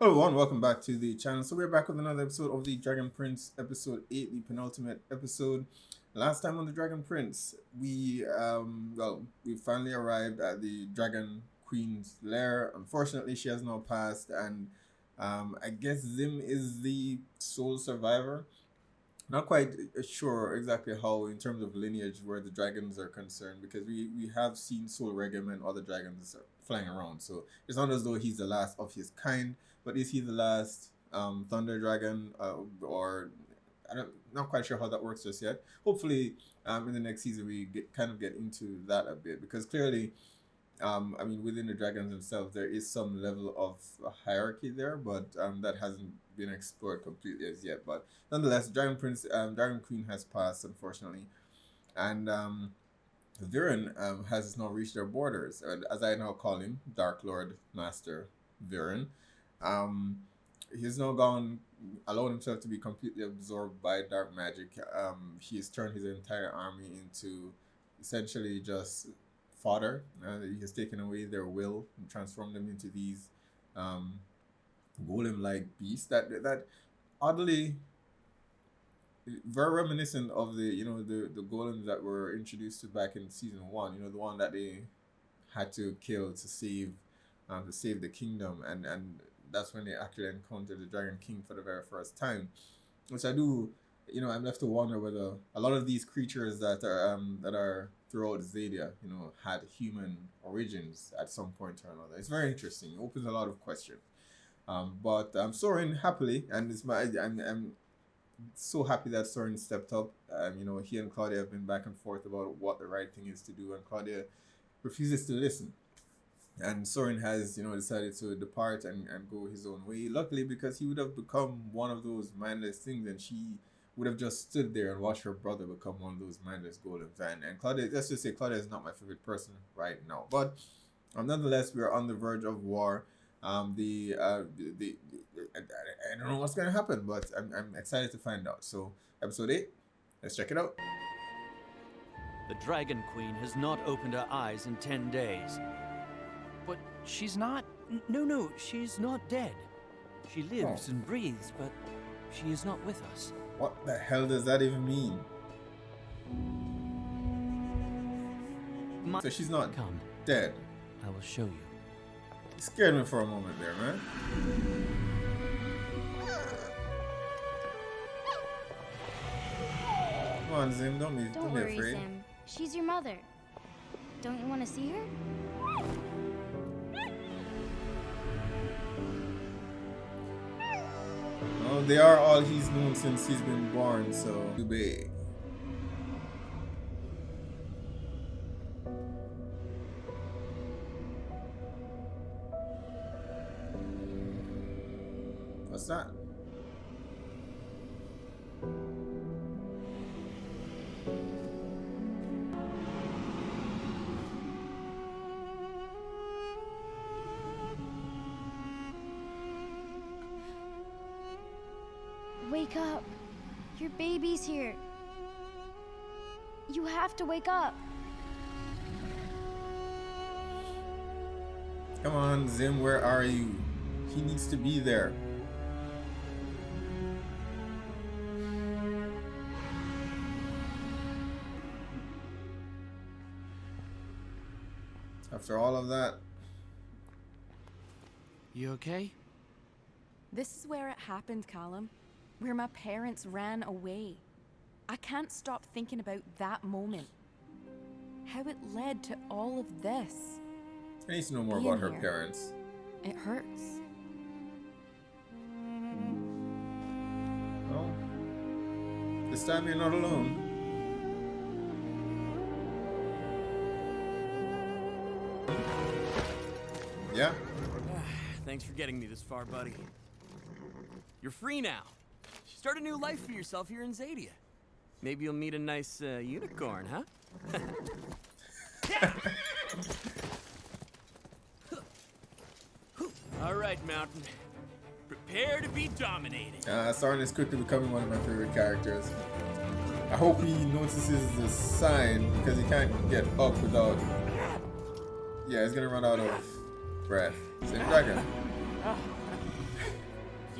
Hello everyone, welcome back to the channel. So we're back with another episode of the Dragon Prince, episode 8, the penultimate episode. Last time on the Dragon Prince, we finally arrived at the Dragon Queen's lair. Unfortunately, she has now passed, and I guess Zim is the sole survivor. Not quite sure exactly how, in terms of lineage, where the dragons are concerned, because we have seen Soul Regem and other dragons flying around. So it's not as though he's the last of his kind, but is he the last Thunder Dragon, or not quite sure how that works just yet. Hopefully, in the next season we get into that a bit, because clearly, I mean, within the dragons themselves, there is some level of hierarchy there, but that hasn't been explored completely as yet. But nonetheless, Dragon Queen has passed, unfortunately, and Viren has now reached their borders, as I now call him, Dark Lord Master Viren. He's now allowed himself to be completely absorbed by dark magic. He has turned his entire army into essentially just fodder. He has taken away their will and transformed them into these golem-like beasts that oddly very reminiscent of the golems that were introduced to back in season 1. The one that they had to kill to save the kingdom, and that's when they actually encountered the Dragon King for the very first time. Which I do, I'm left to wonder whether a lot of these creatures that are throughout Zadia, had human origins at some point or another. It's very interesting. It opens a lot of questions. But Soren happily, and I'm so happy that Soren stepped up. He and Claudia have been back and forth about what the right thing is to do, and Claudia refuses to listen. And Soren has, decided to depart and go his own way. Luckily, because he would have become one of those mindless things, and she would have just stood there and watched her brother become one of those mindless golems. And Claudia, let's just say Claudia is not my favorite person right now. But nonetheless, we are on the verge of war. I don't know what's going to happen, but I'm excited to find out. So, episode 8, let's check it out. The Dragon Queen has not opened her eyes in 10 days. But she's not... No, she's not dead. She lives and breathes, but she is not with us. What the hell does that even mean? So she's not dead. I will show you. You scared me for a moment there, man. Come on, Zim, don't be afraid. Zim. She's your mother. Don't you want to see her? Well, they are all he's known since he's been born, so too big. What's that? Wake up. Your baby's here. You have to wake up. Come on, Zim, where are you? He needs to be there. After all of that. You okay? This is where it happened, Callum. Where my parents ran away. I can't stop thinking about that moment. How it led to all of this. I need to know more about her parents. It hurts. Well, this time you're not alone. Yeah? Thanks for getting me this far, buddy. You're free now. Start a new life for yourself here in Zadia. Maybe you'll meet a nice unicorn, huh? All right, Mountain. Prepare to be dominated. Soren is quickly becoming one of my favorite characters. I hope he notices the sign, because he can't get up without... Yeah, he's gonna run out of breath. Same dragon.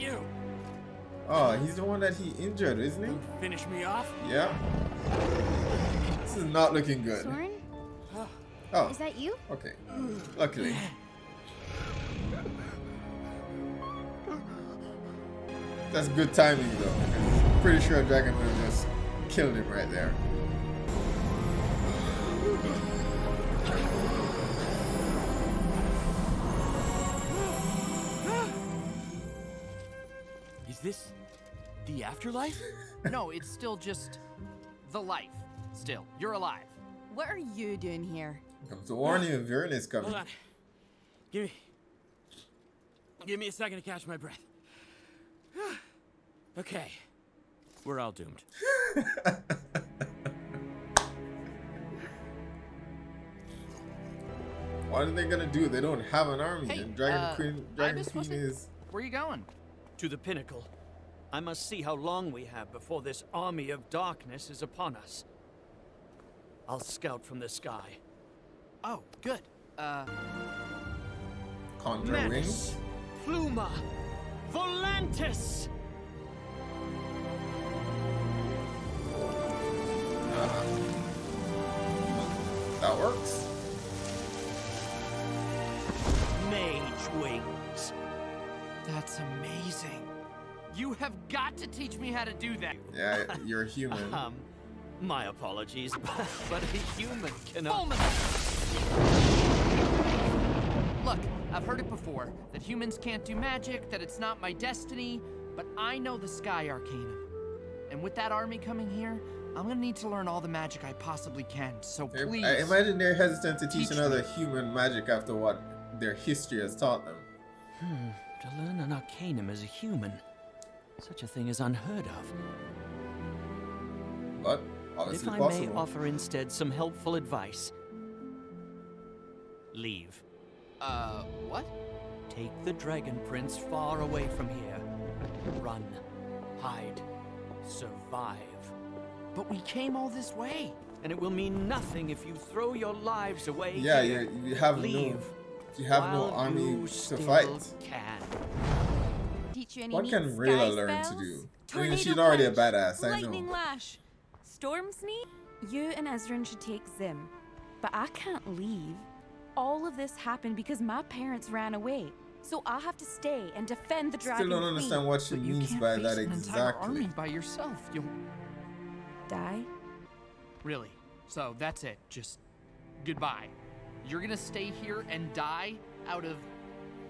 you. Oh, he's the one that he injured, isn't he? Finish me off? Yeah. This is not looking good. Soren? Oh, Is that you? okay. Luckily. That's good timing though. Pretty sure Dragon would have just killed him right there. Is this the afterlife? No, it's still just the life. Still, you're alive. What are you doing here? Comes to warn you, Viren is coming. Hold on. Give me a second to catch my breath. Okay. We're all doomed. What are they gonna do? They don't have an army. Hey, And Dragon Ibis, Queen was it? is. Where are you going? To the pinnacle. I must see how long we have before this army of darkness is upon us. I'll scout from the sky. Oh, good. Conjure Manus, wings. Pluma, Volantis! That works. Mage wings. That's amazing. You have got to teach me how to do that. Yeah, you're human. My apologies, but a human cannot. Fulminate! Look, I've heard it before, that humans can't do magic, that it's not my destiny, but I know the Sky Arcanum. And with that army coming here, I'm gonna need to learn all the magic I possibly can, so please. I imagine they're hesitant to teach teach another me. human magic after what their history has taught them. To learn an arcanum as a human. Such a thing is unheard of. But If obviously I possible. may offer instead some helpful advice. Leave. What? Take the Dragon Prince far away from here. Run. Hide. Survive. But we came all this way. And it will mean nothing if you throw your lives away Yeah, here. you have Leave. you have no while army you to still fight. Can. Teach you any What neat can sky Rayla learn to spells? do? I mean, Tornado she's already a punch, badass, I lightning know. lash, storm sneak. You and Ezran should take Zim, but I can't leave. All of this happened because my parents ran away, so I have to stay and defend the Dragon Still don't Queen. understand what she But you means can't by face that an entire army exactly. by yourself. You'll Die? really. So that's it. Just goodbye. You're gonna stay here and die out of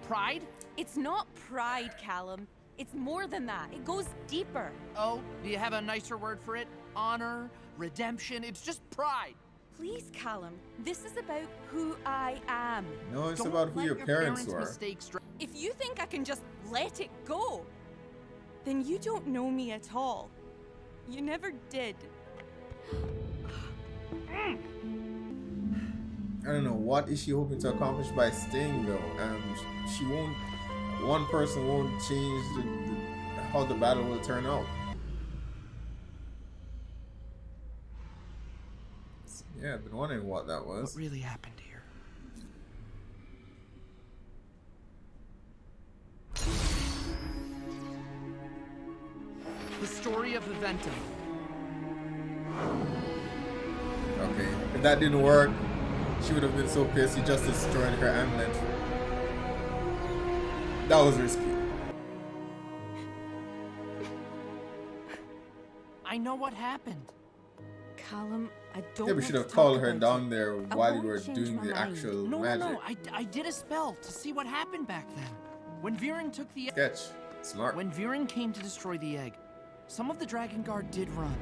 pride? It's not pride, Callum. It's more than that. It goes deeper. Oh, do you have a nicer word for it? Honor, redemption. It's just pride. Please, Callum. This is about who I am. No, it's Don't about who let your parents were. mistakes If you think I can just let it go, then you don't know me at all. You never did. I don't know, what is she hoping to accomplish by staying though? She won't. One person won't change how the battle will turn out. Yeah, I've been wondering what that What was. really happened here? The story of Eventum. Okay, if that didn't work, she would have been so pissed. He just destroyed her amulet. That was risky. I know what happened. Callum, I don't Yeah, we want should to have talk called her about down it. there I while you won't were change doing my the mind. actual No, magic. no, I did a spell to see what happened back then. When Viren took the Sketch. Smart. When Viren came to destroy the egg, some of the Dragonguard did run.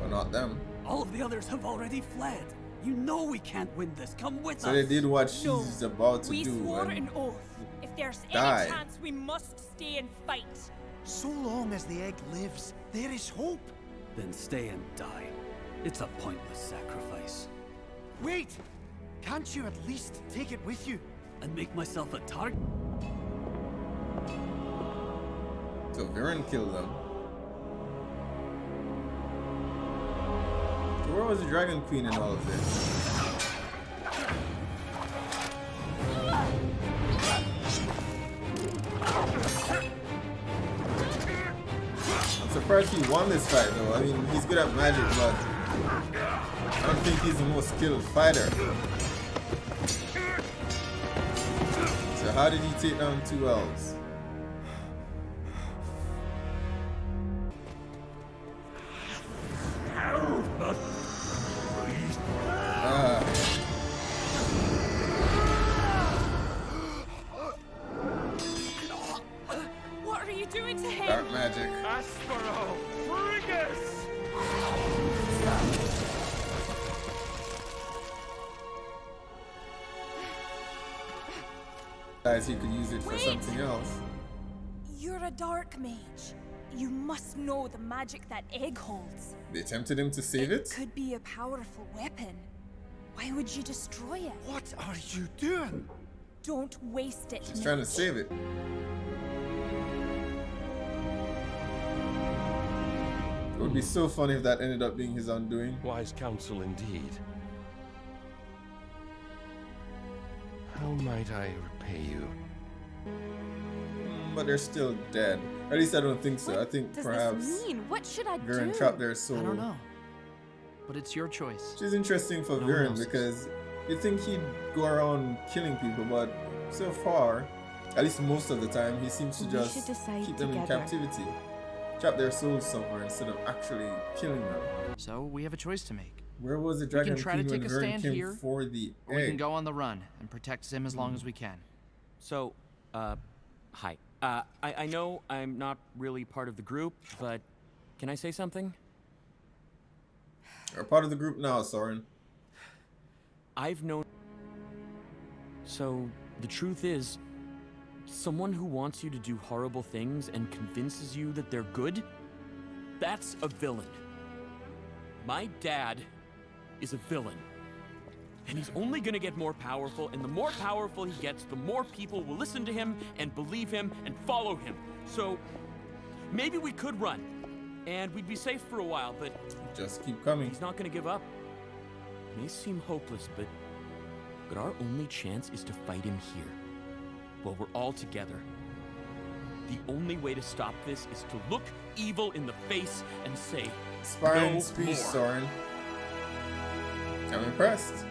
But not them. All of the others have already fled. You know we can't win this. Come with So us. they did what No. she's about to We do. swore and an oath. If there's die. any chance, we must stay and fight. So long as the egg lives, there is hope. Then stay and die. It's a pointless sacrifice. Wait! Can't you at least take it with you? And make myself a target? So Viren killed them. So where was the Dragon Queen in all of this? surprised he won this fight though. I mean, he's good at magic, but I don't think he's the most skilled fighter. So how did he take down 2 elves? What are you doing to him? Dark magic. Aspero! Frigus! Guys, he could use it for Wait! something else. You're a dark mage. You must know the magic that egg holds. They tempted him to save it? Could be a powerful weapon. Why would you destroy it? What are you doing? Don't waste it. He's trying to mage. save it. It would be so funny if that ended up being his undoing. Wise counsel indeed. How might I repay you? But they're still dead. At least I don't think so. I What think does perhaps this mean? What should I Viren do? trapped their soul. I don't know. But it's your choice. Which is interesting for No one Viren else's. because you'd think he'd go around killing people, but so far, at least most of the time, he seems to We just should decide keep them in together. captivity. Trap their souls somewhere instead of actually killing them. So we have a choice to make. Where was the can Dragon try to Queen when take a Viren stand came here, for the Or we can egg? go on the run and protect Zim as long as we can. So, hi. I know I'm not really part of the group, but can I say something? You're part of the group now, Soren. I've known... So, the truth is, someone who wants you to do horrible things and convinces you that they're good, that's a villain. My dad is a villain. And he's only gonna get more powerful, and the more powerful he gets, the more people will listen to him and believe him and follow him. So, maybe we could run, and we'd be safe for a while, but Just keep coming. he's not gonna give up. It may seem hopeless, but our only chance is to fight him here, while we're all together. The only way to stop this is to look evil in the face and say, Inspiring no speech, more. Soren. I'm impressed.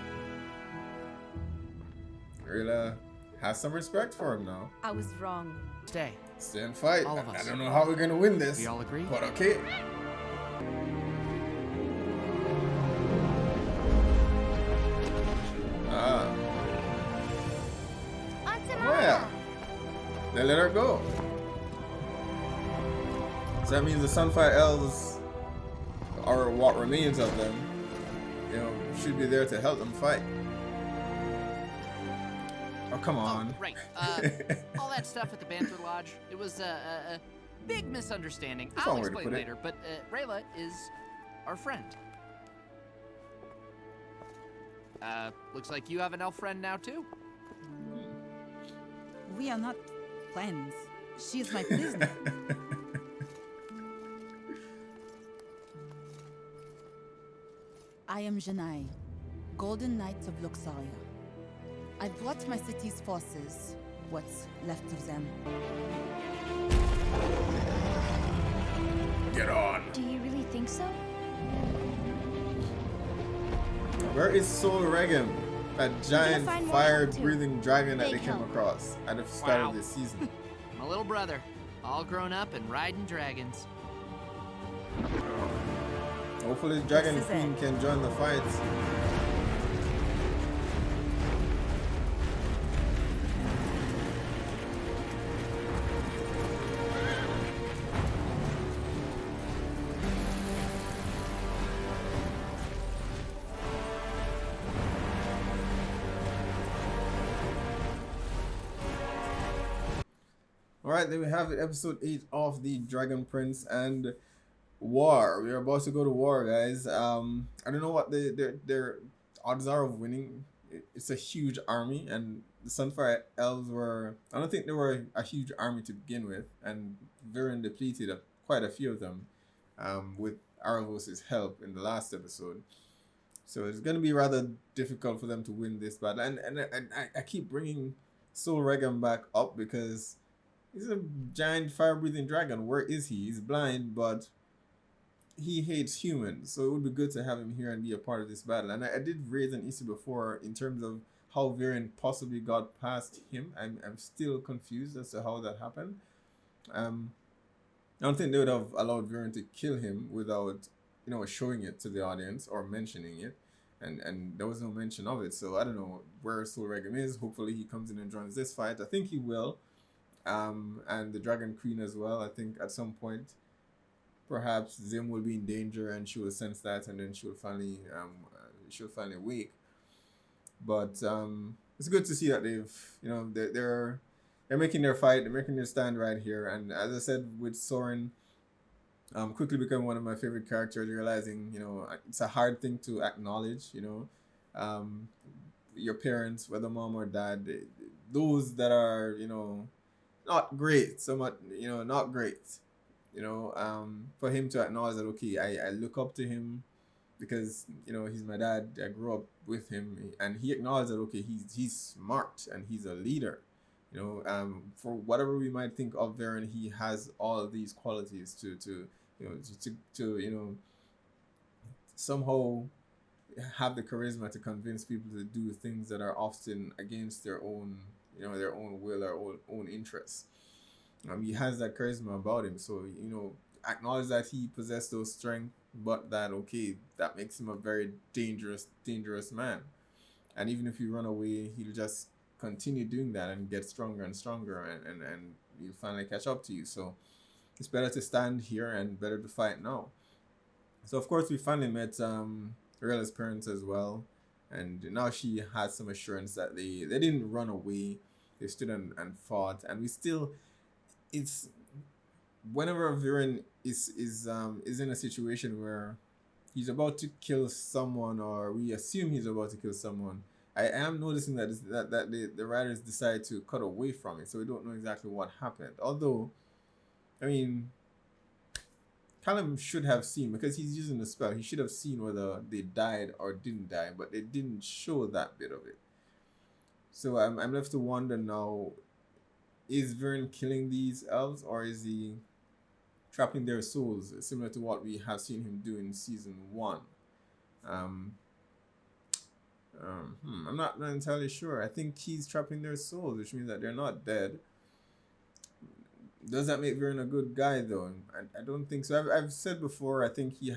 Really has some respect for him now. I was wrong. Stay. Stay and fight. All of I us. don't know how we're gonna win this. We all agree? But okay. Ah, yeah. They let her go. So that means the Sunfire Elves, or what remains of them, you know, should be there to help them fight. Oh, come on. Oh, right. All that stuff at the Banter Lodge, it was a big misunderstanding. That's I'll one way to explain put it. later, but Rayla is our friend. Looks like you have an elf friend now, too. We are not friends. She is my prisoner. I am Janai, Golden Knight of Luxaria. I brought my city's forces, what's left of them. Get on. Do you really think so? Where is Sol Regem? That giant find more help, too. fire-breathing dragon that Big they came help. across at the start Wow. of this season. My little brother, all grown up and riding dragons. Hopefully the Dragon This is Queen it. can join the fight. Alright, there we have it, episode 8 of the Dragon Prince and war. We are about to go to war, guys. I don't know what their odds are of winning. It's a huge army, and the Sunfire Elves were... I don't think they were a huge army to begin with, and Viren depleted quite a few of them with Aravos' help in the last episode. So it's going to be rather difficult for them to win this battle. And I keep bringing Sol Regem back up because he's a giant fire-breathing dragon. Where is he? He's blind, but he hates humans, so it would be good to have him here and be a part of this battle. And I did raise an issue before in terms of how Viren possibly got past him. I'm still confused as to how that happened. I don't think they would have allowed Viren to kill him without, showing it to the audience or mentioning it. And there was no mention of it, so I don't know where Soul Regum is. Hopefully he comes in and joins this fight. I think he will. And the Dragon Queen as well. I think at some point, perhaps Zim will be in danger, and she will sense that, and then she'll finally wake. But it's good to see that they're making their fight, they're making their stand right here. And as I said, with Soren, quickly become one of my favorite characters, realizing, it's a hard thing to acknowledge, your parents, whether mom or dad, those that are, not great, somewhat, not great, for him to acknowledge that, okay, I look up to him because, he's my dad, I grew up with him, and he acknowledged that, okay, he's smart and he's a leader. For whatever we might think of Varen, he has all of these qualities to somehow have the charisma to convince people to do things that are often against their own will or own interests. He has that charisma about him, so acknowledge that he possessed those strengths, but that that makes him a very dangerous man. And even if you run away, he'll just continue doing that and get stronger and stronger, and he'll finally catch up to you. So it's better to stand here and better to fight now. So of course we finally met Rella's parents as well, and now she has some assurance that they didn't run away. They stood and fought, and we still, it's whenever Viren is in a situation where he's about to kill someone, or we assume he's about to kill someone, I am noticing that the writers decide to cut away from it, so we don't know exactly what happened. Although, I mean, Callum should have seen, because he's using the spell, he should have seen whether they died or didn't die, but they didn't show that bit of it. So I'm left to wonder now, is Vern killing these elves, or is he trapping their souls, similar to what we have seen him do in season 1? I'm not entirely sure. I think he's trapping their souls, which means that they're not dead. Does that make Viren a good guy though? I don't think so. I've said before, I think he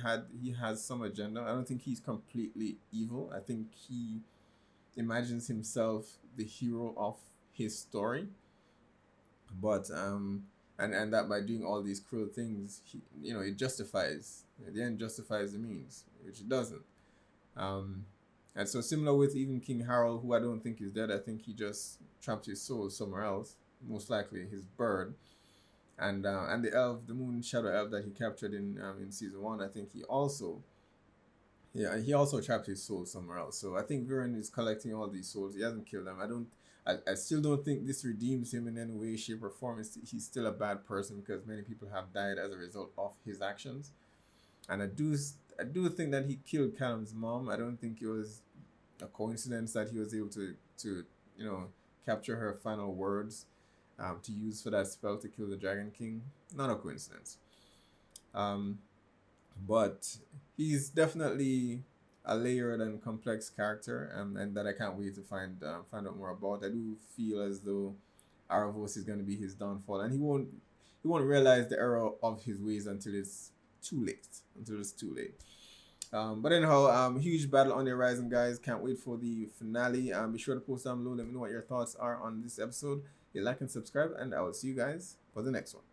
has some agenda. I don't think he's completely evil. I think he imagines himself the hero of his story. But and that by doing all these cruel things, it justifies, the end justifies the means, which it doesn't. And so similar with even King Harold, who I don't think is dead. I think he just trapped his soul somewhere else, most likely his bird. And the elf, the moon shadow elf that he captured in season 1, I think he also trapped his soul somewhere else. So I think Viren is collecting all these souls. He hasn't killed them. I still don't think this redeems him in any way, shape, or form. He's still a bad person, because many people have died as a result of his actions. And I do think that he killed Callum's mom. I don't think it was a coincidence that he was able to capture her final words to use for that spell to kill the Dragon King. Not a coincidence. But he's definitely a layered and complex character, and that I can't wait to find out more about. I do feel as though Aravos is going to be his downfall, and he won't realize the error of his ways until it's too late. But anyhow, huge battle on the horizon, guys. Can't wait for the finale. Be sure to post down below. Let me know what your thoughts are on this episode. Hit like and subscribe, and I will see you guys for the next one.